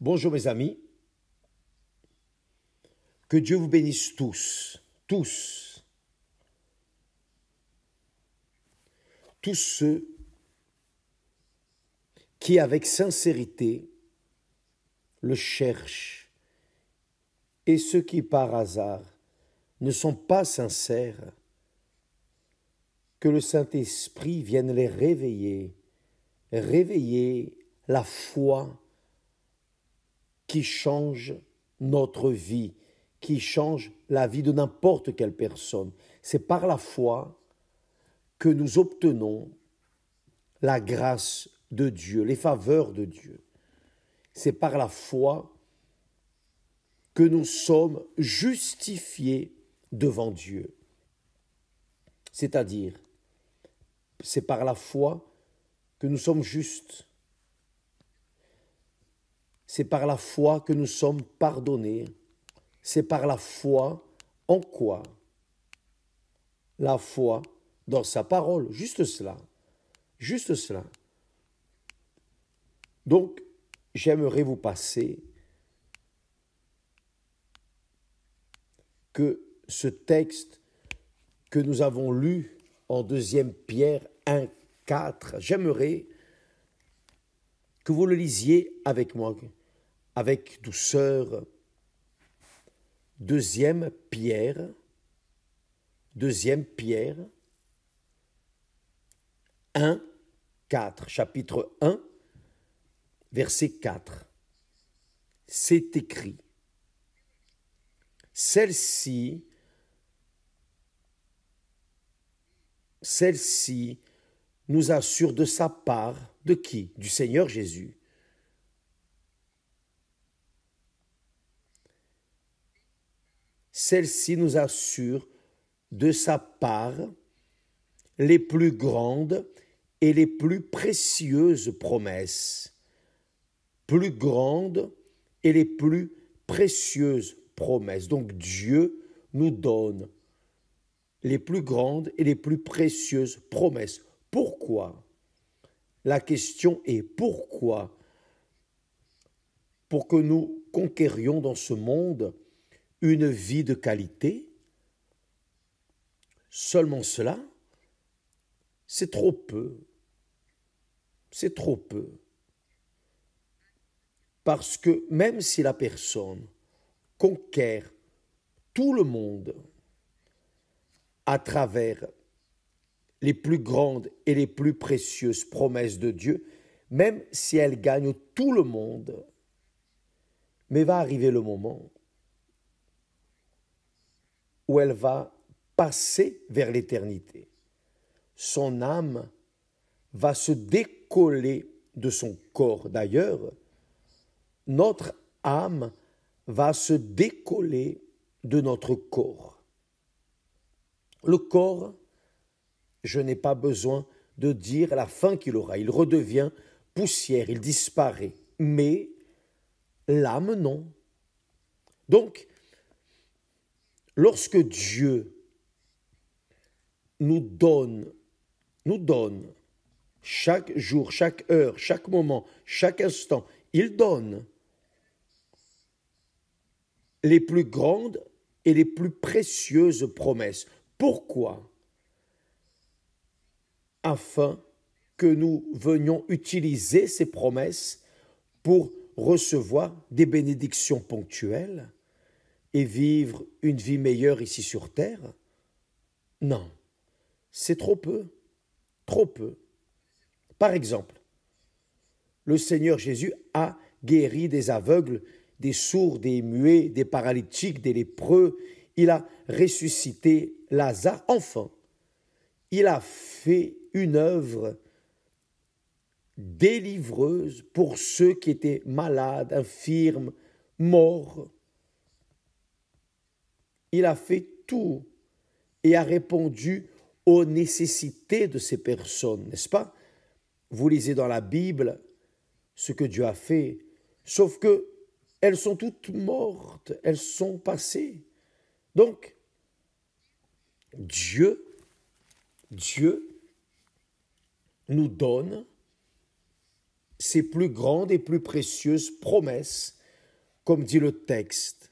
Bonjour mes amis, que Dieu vous bénisse tous ceux qui avec sincérité le cherchent et ceux qui par hasard ne sont pas sincères, que le Saint-Esprit vienne les réveiller la foi qui change notre vie, qui change la vie de n'importe quelle personne. C'est par la foi que nous obtenons la grâce de Dieu, les faveurs de Dieu. C'est par la foi que nous sommes justifiés devant Dieu. C'est-à-dire, c'est par la foi que nous sommes justes. C'est par la foi que nous sommes pardonnés. C'est par la foi en quoi? La foi dans sa parole, juste cela. Donc, j'aimerais vous passer que ce texte que nous avons lu en 2 Pierre 1, 4, j'aimerais que vous le lisiez avec moi, avec douceur. 2 Pierre 1, 4, chapitre 1, verset 4. C'est écrit. Celle-ci nous assure de sa part, de qui? Du Seigneur Jésus. Celle-ci nous assure de sa part les plus grandes et les plus précieuses promesses. Plus grandes et les plus précieuses promesses. Donc Dieu nous donne les plus grandes et les plus précieuses promesses. Pourquoi? La question est pourquoi? Pour que nous conquérions dans ce monde une vie de qualité. Seulement cela, c'est trop peu. C'est trop peu. Parce que même si la personne conquiert tout le monde à travers les plus grandes et les plus précieuses promesses de Dieu, même si elle gagne tout le monde, mais va arriver le moment où elle va passer vers l'éternité. Son âme va se décoller de son corps. D'ailleurs, notre âme va se décoller de notre corps. Le corps, je n'ai pas besoin de dire la fin qu'il aura. Il redevient poussière, il disparaît. Mais l'âme, non. Donc, lorsque Dieu nous donne chaque jour, chaque heure, chaque moment, chaque instant, il donne les plus grandes et les plus précieuses promesses. Pourquoi? Afin que nous venions utiliser ces promesses pour recevoir des bénédictions ponctuelles et vivre une vie meilleure ici sur terre? Non, c'est trop peu, trop peu. Par exemple, le Seigneur Jésus a guéri des aveugles, des sourds, des muets, des paralytiques, des lépreux. Il a ressuscité Lazare. Enfin, il a fait une œuvre délivreuse pour ceux qui étaient malades, infirmes, morts. Il a fait tout et a répondu aux nécessités de ces personnes, n'est-ce pas? Vous lisez dans la Bible ce que Dieu a fait, sauf que elles sont toutes mortes, elles sont passées. Donc, Dieu nous donne ses plus grandes et plus précieuses promesses, comme dit le texte.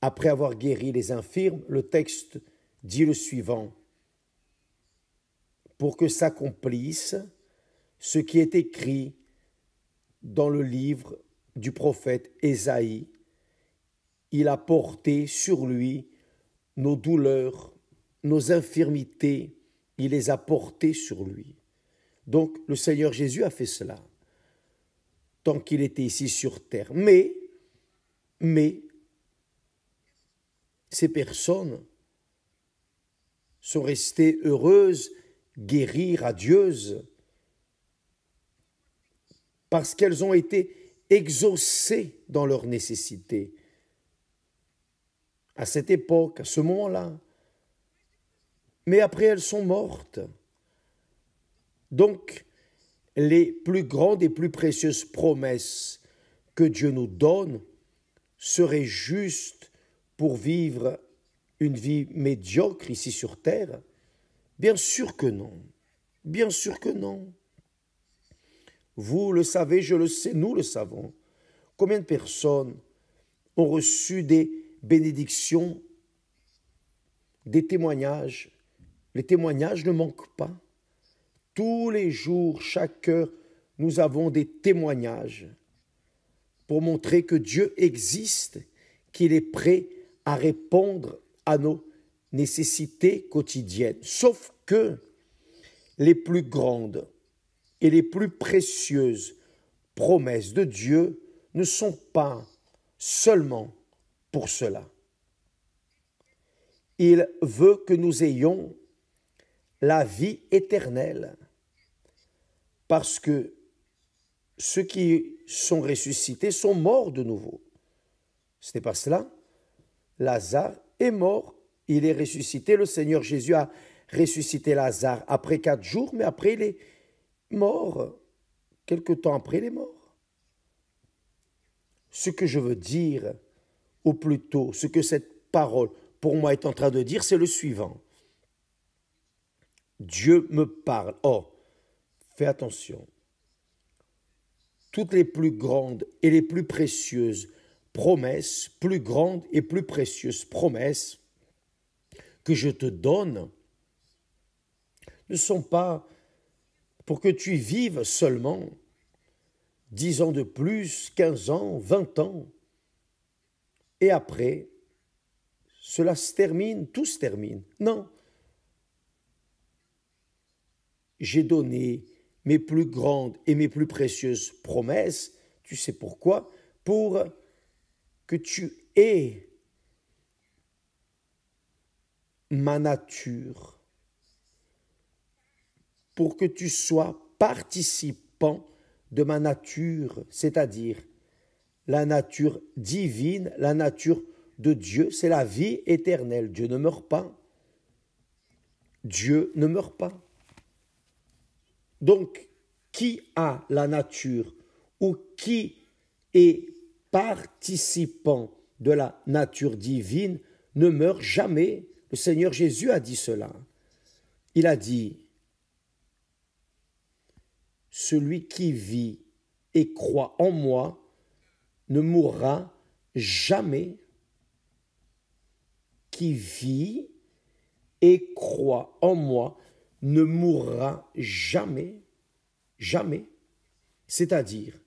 Après avoir guéri les infirmes, le texte dit le suivant: pour que s'accomplisse ce qui est écrit dans le livre du prophète Ésaïe, il a porté sur lui nos douleurs, nos infirmités, il les a portées sur lui. Donc le Seigneur Jésus a fait cela tant qu'il était ici sur terre. Mais ces personnes sont restées heureuses, guéries, radieuses, parce qu'elles ont été exaucées dans leurs nécessités. À cette époque, à ce moment-là. Mais après, elles sont mortes. Donc, les plus grandes et plus précieuses promesses que Dieu nous donne seraient justes pour vivre une vie médiocre ici sur terre? Bien sûr que non. Bien sûr que non. Vous le savez, je le sais, nous le savons. Combien de personnes ont reçu des bénédictions, des témoignages? Les témoignages ne manquent pas. Tous les jours, chaque heure, nous avons des témoignages pour montrer que Dieu existe, qu'il est prêt à répondre à nos nécessités quotidiennes. Sauf que les plus grandes et les plus précieuses promesses de Dieu ne sont pas seulement pour cela. Il veut que nous ayons la vie éternelle, parce que ceux qui sont ressuscités sont morts de nouveau. Ce n'est pas cela. Lazare est mort, il est ressuscité. Le Seigneur Jésus a ressuscité Lazare après 4 jours, mais après il est mort. Quelque temps après, il est mort. Ce que je veux dire, ou plutôt ce que cette parole pour moi est en train de dire, c'est le suivant. Dieu me parle. Oh, fais attention. Toutes les plus grandes et les plus précieuses promesses, plus grandes et plus précieuses promesses que je te donne ne sont pas pour que tu vives seulement 10 ans de plus, 15 ans, 20 ans. Et après, cela se termine, tout se termine. Non. J'ai donné mes plus grandes et mes plus précieuses promesses. Tu sais pourquoi? Pour que tu aies ma nature, pour que tu sois participant de ma nature, c'est-à-dire la nature divine, la nature de Dieu, c'est la vie éternelle. Dieu ne meurt pas. Dieu ne meurt pas. Donc, qui a la nature ou qui est participant de la nature divine ne meurt jamais. Le Seigneur Jésus a dit cela. Il a dit, celui qui vit et croit en moi ne mourra jamais. Qui vit et croit en moi ne mourra jamais, jamais. C'est-à-dire,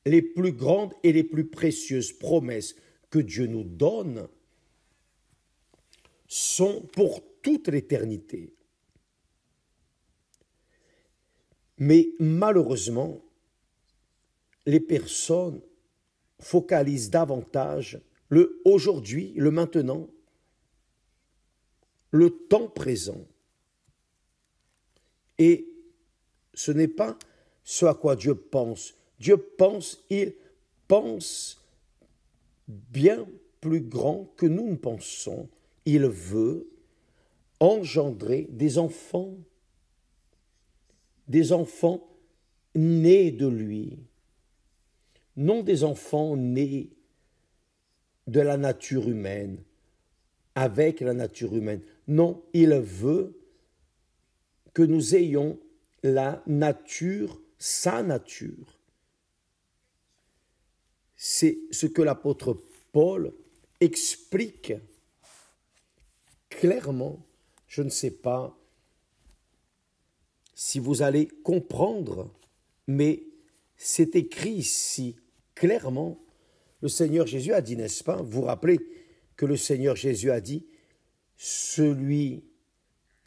les plus grandes et les plus précieuses promesses que Dieu nous donne sont pour toute l'éternité. Mais malheureusement, les personnes focalisent davantage le aujourd'hui, le maintenant, le temps présent. Et ce n'est pas ce à quoi Dieu pense. Dieu pense, il pense bien plus grand que nous ne pensons. Il veut engendrer des enfants nés de lui, non des enfants nés de la nature humaine, avec la nature humaine. Non, il veut que nous ayons la nature sa nature. C'est ce que l'apôtre Paul explique clairement. Je ne sais pas si vous allez comprendre, mais c'est écrit ici clairement. Le Seigneur Jésus a dit, n'est-ce pas? Vous vous rappelez que le Seigneur Jésus a dit, celui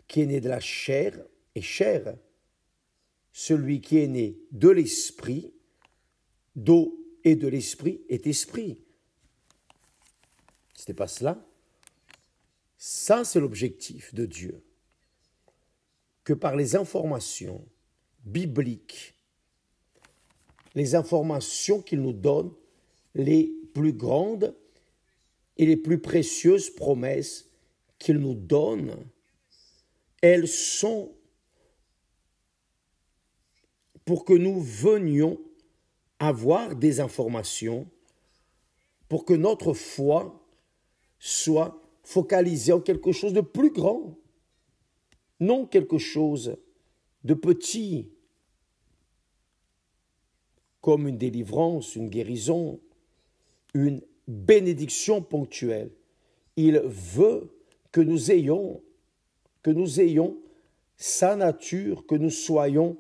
qui est né de la chair est chair, celui qui est né de l'esprit, d'eau et de l'esprit est esprit. Ce n'est pas cela. Ça, c'est l'objectif de Dieu. Que par les informations bibliques, les informations qu'il nous donne, les plus grandes et les plus précieuses promesses qu'il nous donne, elles sont pour que nous venions avoir des informations, pour que notre foi soit focalisée en quelque chose de plus grand, non quelque chose de petit, comme une délivrance, une guérison, une bénédiction ponctuelle. Il veut que nous ayons sa nature, que nous soyons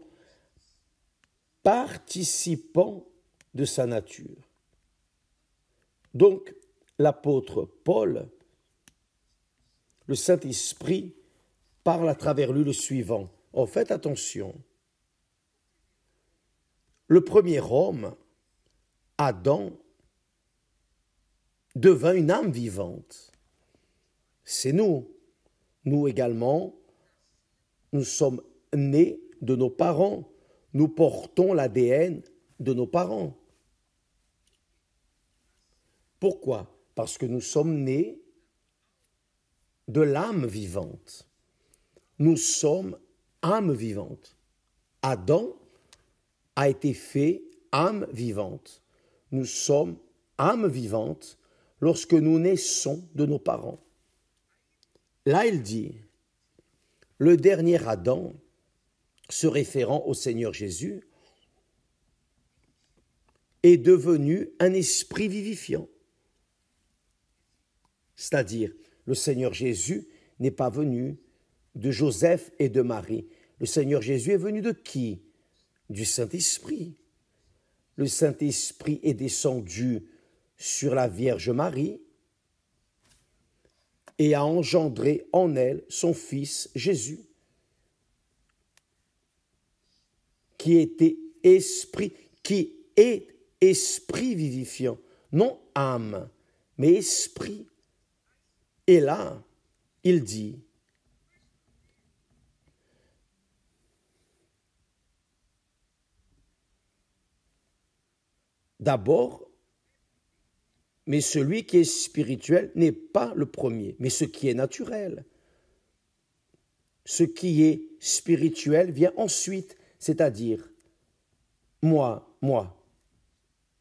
participants de sa nature. Donc, l'apôtre Paul, le Saint-Esprit, parle à travers lui le suivant. Oh, faites attention. Le premier homme, Adam, devint une âme vivante. C'est nous. Nous également, nous sommes nés de nos parents. Nous portons l'ADN de nos parents. Pourquoi? Parce que nous sommes nés de l'âme vivante. Nous sommes âme vivante. Adam a été fait âme vivante. Nous sommes âme vivante lorsque nous naissons de nos parents. Là, il dit, le dernier Adam, se référant au Seigneur Jésus, est devenu un esprit vivifiant. C'est-à-dire, le Seigneur Jésus n'est pas venu de Joseph et de Marie. Le Seigneur Jésus est venu de qui? Du Saint-Esprit. Le Saint-Esprit est descendu sur la Vierge Marie et a engendré en elle son Fils Jésus, qui est esprit vivifiant, non âme, mais esprit. Et là, il dit, d'abord, mais celui qui est spirituel n'est pas le premier, mais ce qui est naturel. Ce qui est spirituel vient ensuite, c'est-à-dire moi,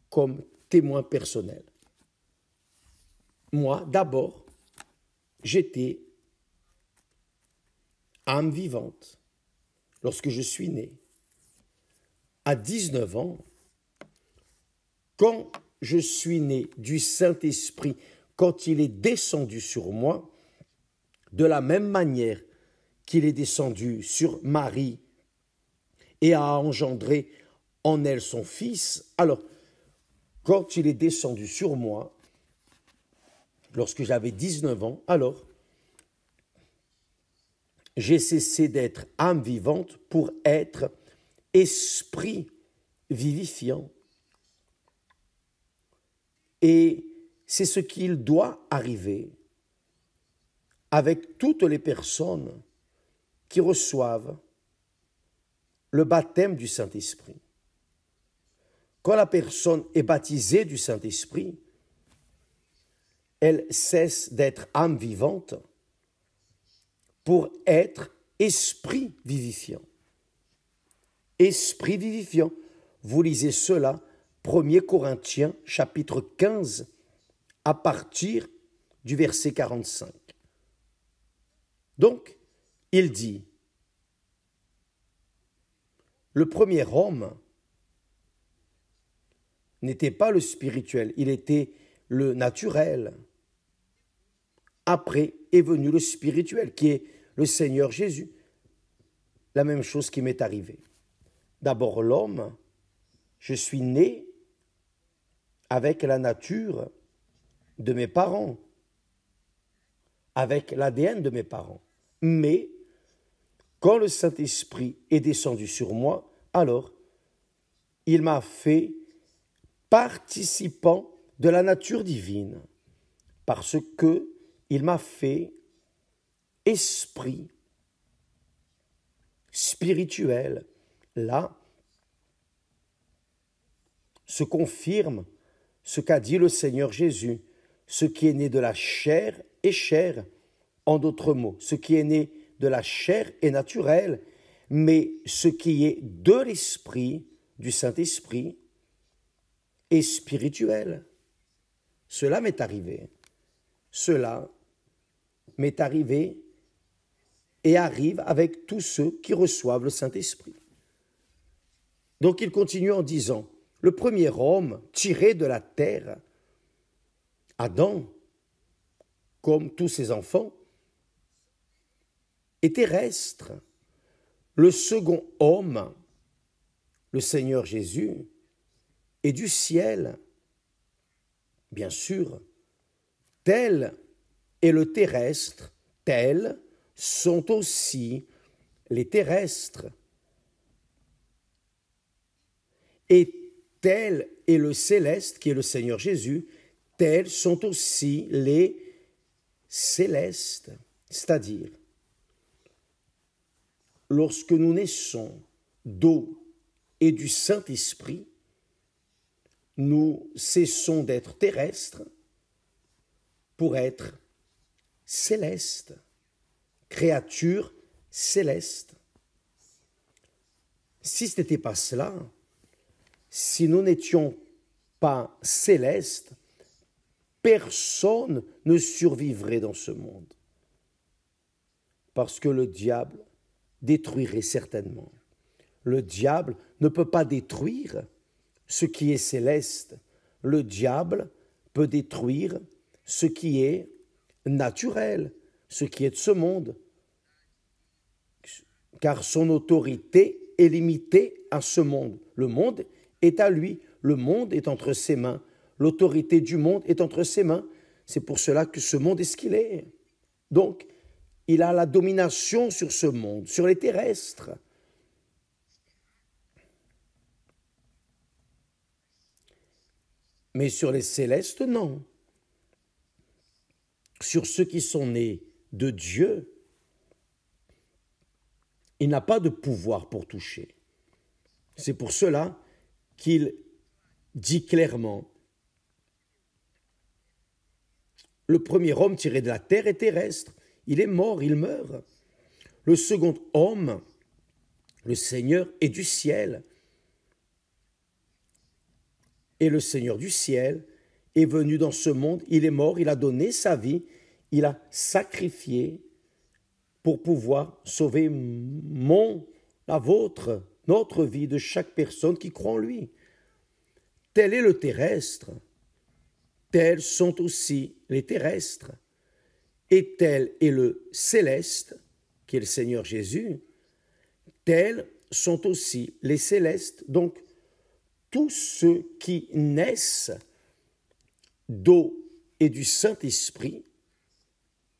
comme témoin personnel. Moi, d'abord, j'étais âme vivante lorsque je suis né. À 19 ans, quand je suis né du Saint-Esprit, quand il est descendu sur moi, de la même manière qu'il est descendu sur Marie et a engendré en elle son Fils, alors, quand il est descendu sur moi, lorsque j'avais 19 ans, alors, j'ai cessé d'être âme vivante pour être esprit vivifiant. Et c'est ce qu'il doit arriver avec toutes les personnes qui reçoivent le baptême du Saint-Esprit. Quand la personne est baptisée du Saint-Esprit, elle cesse d'être âme vivante pour être esprit vivifiant. Esprit vivifiant. Vous lisez cela, 1 Corinthiens, chapitre 15, à partir du verset 45. Donc, il dit, le premier homme n'était pas le spirituel, il était le naturel. Après est venu le spirituel, qui est le Seigneur Jésus. La même chose qui m'est arrivée. D'abord l'homme, je suis né avec la nature de mes parents, avec l'ADN de mes parents. Mais quand le Saint-Esprit est descendu sur moi, alors il m'a fait participant de la nature divine, parce que il m'a fait esprit spirituel. Là, se confirme ce qu'a dit le Seigneur Jésus. Ce qui est né de la chair est chair. En d'autres mots, ce qui est né de la chair est naturel, mais ce qui est de l'esprit, du Saint-Esprit, est spirituel. Cela m'est arrivé. Cela m'est arrivé et arrive avec tous ceux qui reçoivent le Saint-Esprit. Donc il continue en disant, le premier homme tiré de la terre, Adam, comme tous ses enfants, est terrestre. Le second homme, le Seigneur Jésus, est du ciel. Bien sûr, tel est le terrestre, tels sont aussi les terrestres. Et tel est le céleste, qui est le Seigneur Jésus, tels sont aussi les célestes. C'est-à-dire, lorsque nous naissons d'eau et du Saint-Esprit, nous cessons d'être terrestres pour être célestes, créatures célestes. Si ce n'était pas cela, si nous n'étions pas célestes, personne ne survivrait dans ce monde. Parce que le diable détruirait certainement. Le diable ne peut pas détruire ce qui est céleste. Le diable peut détruire ce qui est naturel, ce qui est de ce monde. Car son autorité est limitée à ce monde. Le monde est à lui. Le monde est entre ses mains. L'autorité du monde est entre ses mains. C'est pour cela que ce monde est ce qu'il est. Donc, il a la domination sur ce monde, sur les terrestres. Mais sur les célestes, non. Sur ceux qui sont nés de Dieu, il n'a pas de pouvoir pour toucher. C'est pour cela qu'il dit clairement, le premier homme tiré de la terre est terrestre, il est mort, il meurt. Le second homme, le Seigneur, est du ciel. Et le Seigneur du ciel est venu dans ce monde, il est mort, il a donné sa vie, il a sacrifié pour pouvoir sauver la vôtre, notre vie de chaque personne qui croit en lui. Tel est le terrestre, tels sont aussi les terrestres, et tel est le céleste, qui est le Seigneur Jésus, tels sont aussi les célestes. Donc, tous ceux qui naissent d'eau et du Saint-Esprit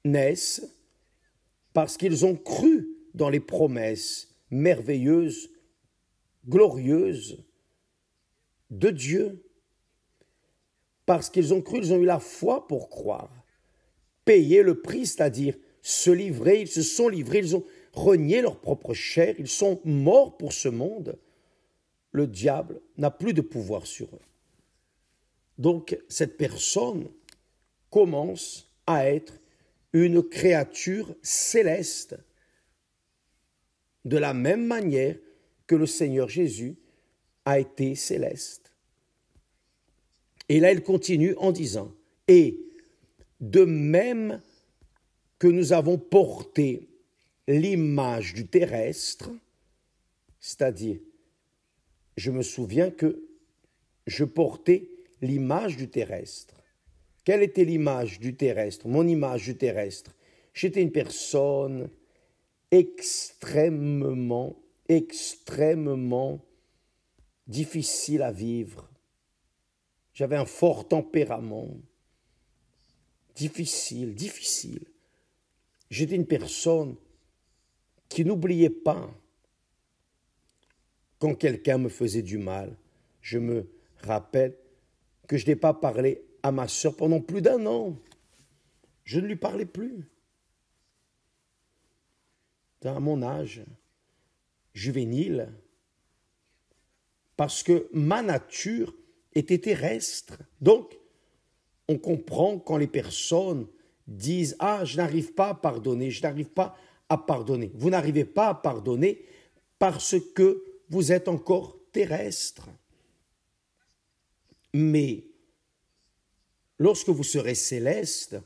naissent parce qu'ils ont cru dans les promesses merveilleuses, glorieuses de Dieu. Parce qu'ils ont cru, ils ont eu la foi pour croire, payer le prix, c'est-à-dire se livrer, ils se sont livrés, ils ont renié leur propre chair, ils sont morts pour ce monde. Le diable n'a plus de pouvoir sur eux. Donc, cette personne commence à être une créature céleste, de la même manière que le Seigneur Jésus a été céleste. Et là, il continue en disant, et de même que nous avons porté l'image du terrestre, c'est-à-dire je me souviens que je portais l'image du terrestre. Quelle était l'image du terrestre? Mon image du terrestre. J'étais une personne extrêmement difficile à vivre. J'avais un fort tempérament. Difficile. J'étais une personne qui n'oubliait pas quand quelqu'un me faisait du mal. Je me rappelle que je n'ai pas parlé à ma sœur pendant plus d'1 an. Je ne lui parlais plus. À mon âge juvénile, parce que ma nature était terrestre. Donc, on comprend quand les personnes disent « Ah, je n'arrive pas à pardonner, je n'arrive pas à pardonner ». Vous n'arrivez pas à pardonner parce que vous êtes encore terrestre. Mais lorsque vous serez céleste,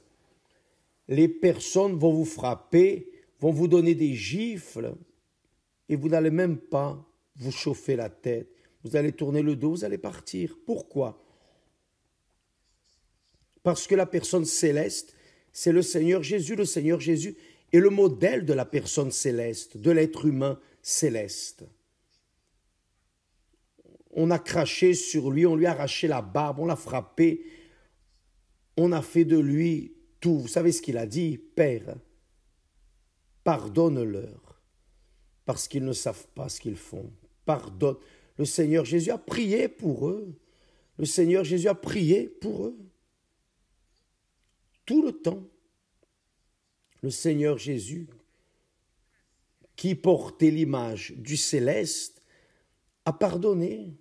les personnes vont vous frapper, vont vous donner des gifles et vous n'allez même pas vous chauffer la tête. Vous allez tourner le dos, vous allez partir. Pourquoi? Parce que la personne céleste, c'est le Seigneur Jésus. Le Seigneur Jésus est le modèle de la personne céleste, de l'être humain céleste. On a craché sur lui, on lui a arraché la barbe, on l'a frappé, on a fait de lui tout. Vous savez ce qu'il a dit? Père, pardonne-leur, parce qu'ils ne savent pas ce qu'ils font. Pardonne. Le Seigneur Jésus a prié pour eux. Le Seigneur Jésus a prié pour eux. Tout le temps. Le Seigneur Jésus, qui portait l'image du céleste, a pardonné.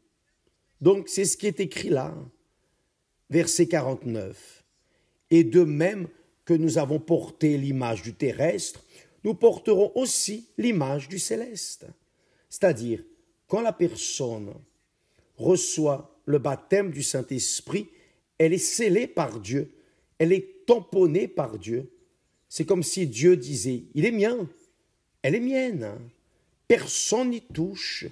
Donc c'est ce qui est écrit là, verset 49. Et de même que nous avons porté l'image du terrestre, nous porterons aussi l'image du céleste. C'est-à-dire, quand la personne reçoit le baptême du Saint-Esprit, elle est scellée par Dieu, elle est tamponnée par Dieu. C'est comme si Dieu disait, il est mien, elle est mienne, personne n'y touche.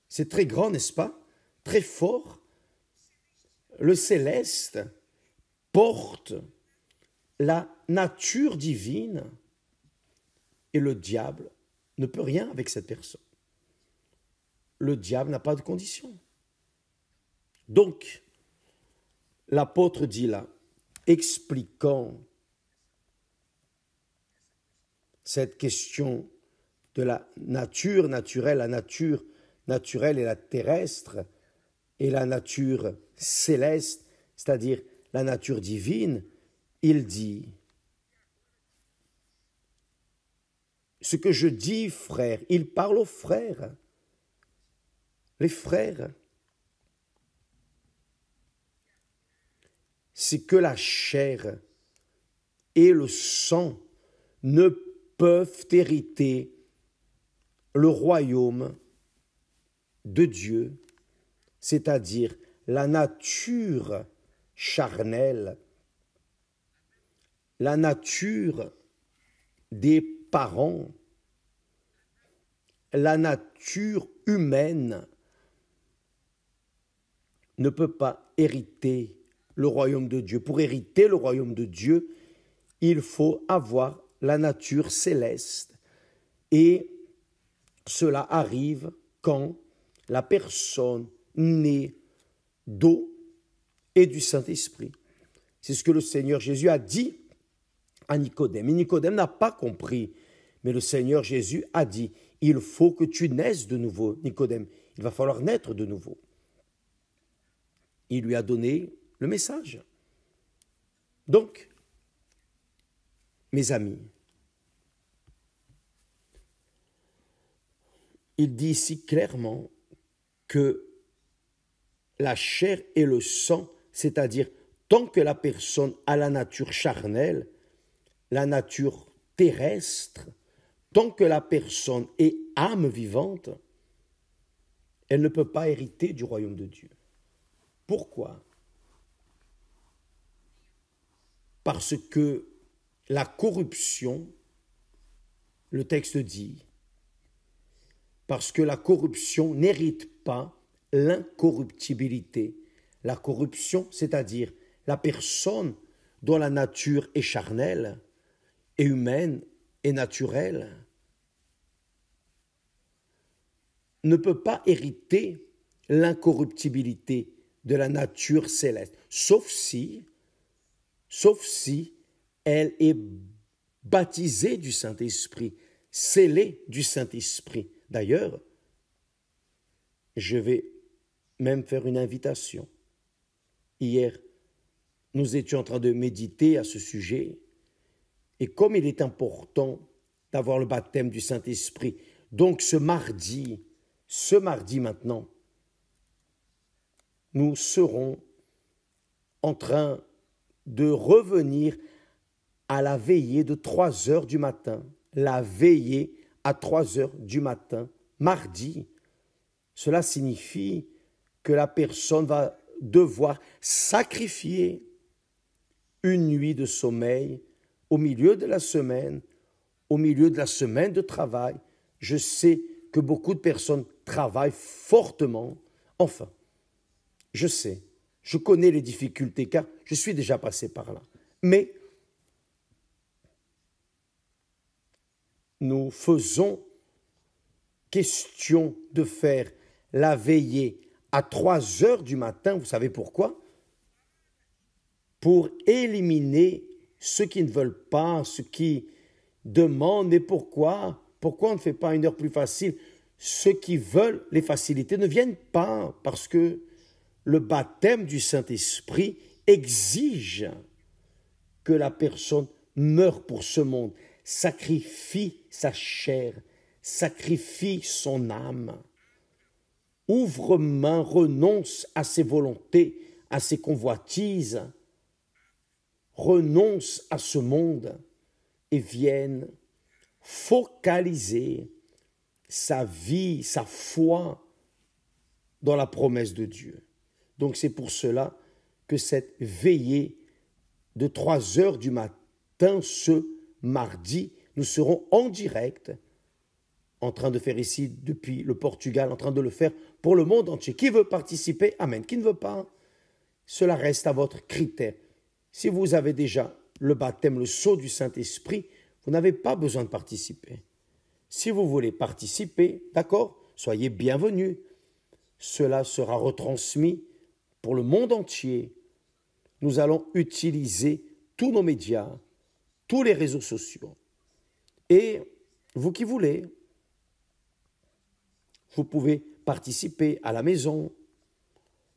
C'est très grand, n'est-ce pas? Très fort. Le céleste porte la nature divine et le diable ne peut rien avec cette personne. Le diable n'a pas de condition. Donc, l'apôtre dit là, expliquant cette question de la nature naturelle, la nature naturelle et la terrestre, et la nature céleste, c'est-à-dire la nature divine, il dit, ce que je dis, frère, il parle aux frères. Les frères, c'est que la chair et le sang ne peuvent hériter le royaume de Dieu, c'est-à-dire la nature charnelle, la nature des parents, la nature humaine ne peut pas hériter le royaume de Dieu. Pour hériter le royaume de Dieu, il faut avoir la nature céleste. Et cela arrive quand la personne naît d'eau et du Saint-Esprit. C'est ce que le Seigneur Jésus a dit à Nicodème. Et Nicodème n'a pas compris, mais le Seigneur Jésus a dit, il faut que tu naisses de nouveau, Nicodème. Il va falloir naître de nouveau. Il lui a donné le message. Donc, mes amis, il dit ici clairement que la chair et le sang, c'est-à-dire tant que la personne a la nature charnelle, la nature terrestre, tant que la personne est âme vivante, elle ne peut pas hériter du royaume de Dieu. Pourquoi? Parce que la corruption, le texte dit, parce que la corruption n'hérite pas l'incorruptibilité. La corruption, c'est-à-dire la personne dont la nature est charnelle, et humaine, et naturelle, ne peut pas hériter l'incorruptibilité de la nature céleste, sauf si elle est baptisée du Saint-Esprit, scellée du Saint-Esprit. D'ailleurs, je vais même faire une invitation. Hier, nous étions en train de méditer à ce sujet, et comme il est important d'avoir le baptême du Saint-Esprit, donc ce mardi maintenant, nous serons en train de revenir à la veillée de 3 heures du matin. La veillée à 3 heures du matin, mardi. Cela signifie que la personne va devoir sacrifier une nuit de sommeil au milieu de la semaine de travail. Je sais que beaucoup de personnes travaillent fortement. Enfin, je sais, je connais les difficultés car je suis déjà passé par là. Mais nous faisons question de faire la veillée à 3 heures du matin. Vous savez pourquoi? Pour éliminer ceux qui ne veulent pas, ceux qui demandent, mais pourquoi? Pourquoi on ne fait pas une heure plus facile? Ceux qui veulent les facilités ne viennent pas parce que le baptême du Saint-Esprit exige que la personne meure pour ce monde, sacrifie sa chair, sacrifie son âme, ouvre main, renonce à ses volontés, à ses convoitises, renonce à ce monde et vienne focaliser sa vie, sa foi dans la promesse de Dieu. Donc c'est pour cela que cette veillée de 3 heures du matin ce mardi, nous serons en direct, en train de faire ici depuis le Portugal, en train de le faire pour le monde entier. Qui veut participer? Amen. Qui ne veut pas? Cela reste à votre critère. Si vous avez déjà le baptême, le sceau du Saint-Esprit, vous n'avez pas besoin de participer. Si vous voulez participer, d'accord, soyez bienvenus. Cela sera retransmis pour le monde entier. Nous allons utiliser tous nos médias, tous les réseaux sociaux. Et vous qui voulez, vous pouvez participer à la maison,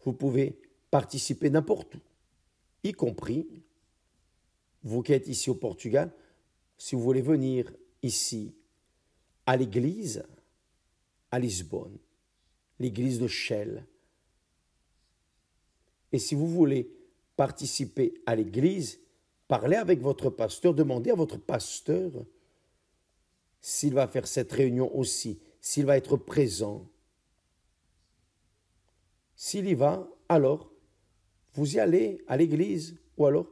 vous pouvez participer n'importe où, y compris vous qui êtes ici au Portugal, si vous voulez venir ici à l'église à Lisbonne, l'église de Chelles. Et si vous voulez participer à l'église, parlez avec votre pasteur, demandez à votre pasteur s'il va faire cette réunion aussi, s'il va être présent. S'il y va, alors vous y allez à l'église ou alors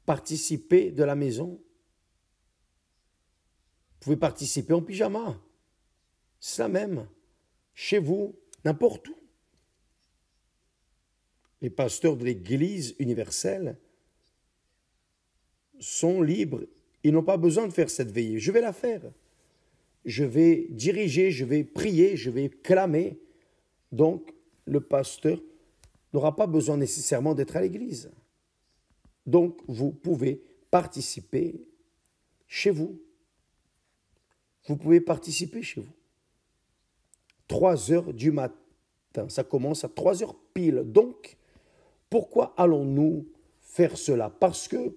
participez de la maison. Vous pouvez participer en pyjama. C'est la même. Chez vous, n'importe où. Les pasteurs de l'Église universelle sont libres. Ils n'ont pas besoin de faire cette veillée. Je vais la faire. Je vais diriger, je vais prier, je vais clamer. Donc, le pasteur n'aura pas besoin nécessairement d'être à l'église. Donc, vous pouvez participer chez vous. Vous pouvez participer chez vous. 3 heures du matin. Ça commence à 3 heures pile. Donc, pourquoi allons-nous faire cela? Parce que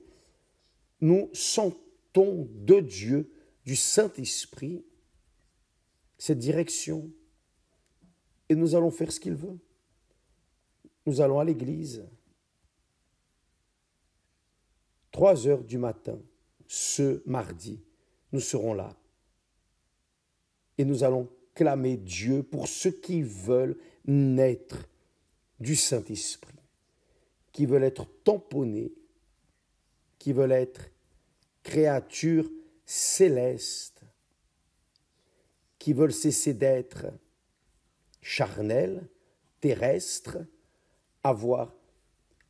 nous sentons de Dieu, du Saint-Esprit, cette direction. Et nous allons faire ce qu'il veut. Nous allons à l'église. 3 heures du matin, ce mardi, nous serons là. Et nous allons clamer Dieu pour ceux qui veulent naître du Saint-Esprit, qui veulent être tamponnés, qui veulent être créatures célestes, qui veulent cesser d'être charnelle, terrestre, avoir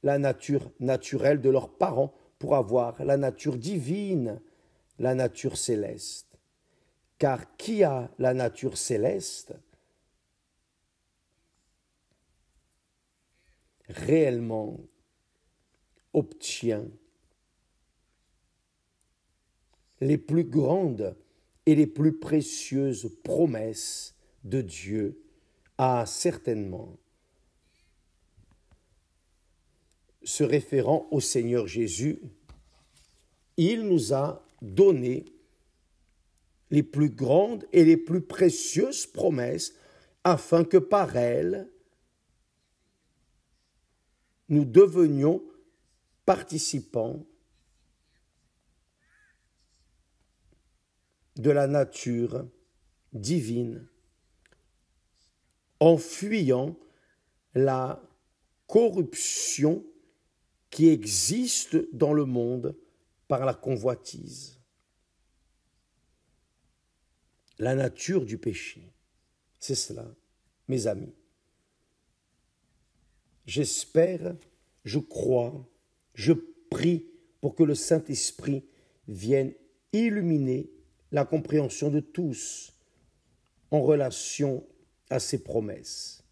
la nature naturelle de leurs parents pour avoir la nature divine, la nature céleste. Car qui a la nature céleste réellement obtient les plus grandes et les plus précieuses promesses de Dieu a certainement, se référant au Seigneur Jésus, il nous a donné les plus grandes et les plus précieuses promesses afin que par elles, nous devenions participants de la nature divine, en fuyant la corruption qui existe dans le monde par la convoitise. La nature du péché, c'est cela, mes amis. J'espère, je crois, je prie pour que le Saint-Esprit vienne illuminer la compréhension de tous en relation à ces promesses.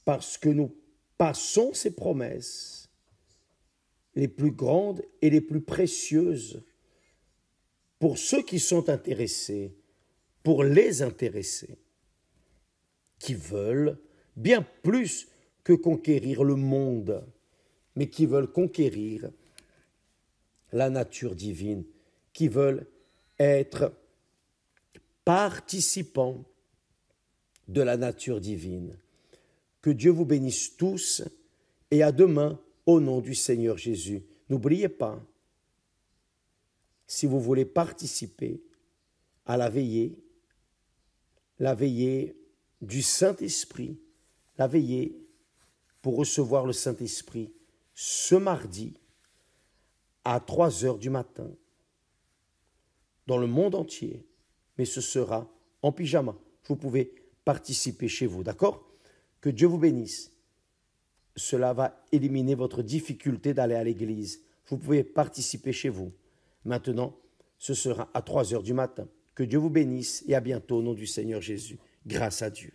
Parce que nous passons ces promesses, les plus grandes et les plus précieuses, pour ceux qui sont intéressés, pour les intéressés, qui veulent bien plus que conquérir le monde, mais qui veulent conquérir la nature divine, qui veulent être participants de la nature divine. Que Dieu vous bénisse tous et à demain au nom du Seigneur Jésus. N'oubliez pas, si vous voulez participer à la veillée du Saint-Esprit, la veillée pour recevoir le Saint-Esprit ce mardi à 3h du matin dans le monde entier, mais ce sera en pyjama. Vous pouvez participer chez vous, d'accord? Que Dieu vous bénisse. Cela va éliminer votre difficulté d'aller à l'église. Vous pouvez participer chez vous. Maintenant, ce sera à 3h du matin. Que Dieu vous bénisse et à bientôt au nom du Seigneur Jésus. Grâce à Dieu.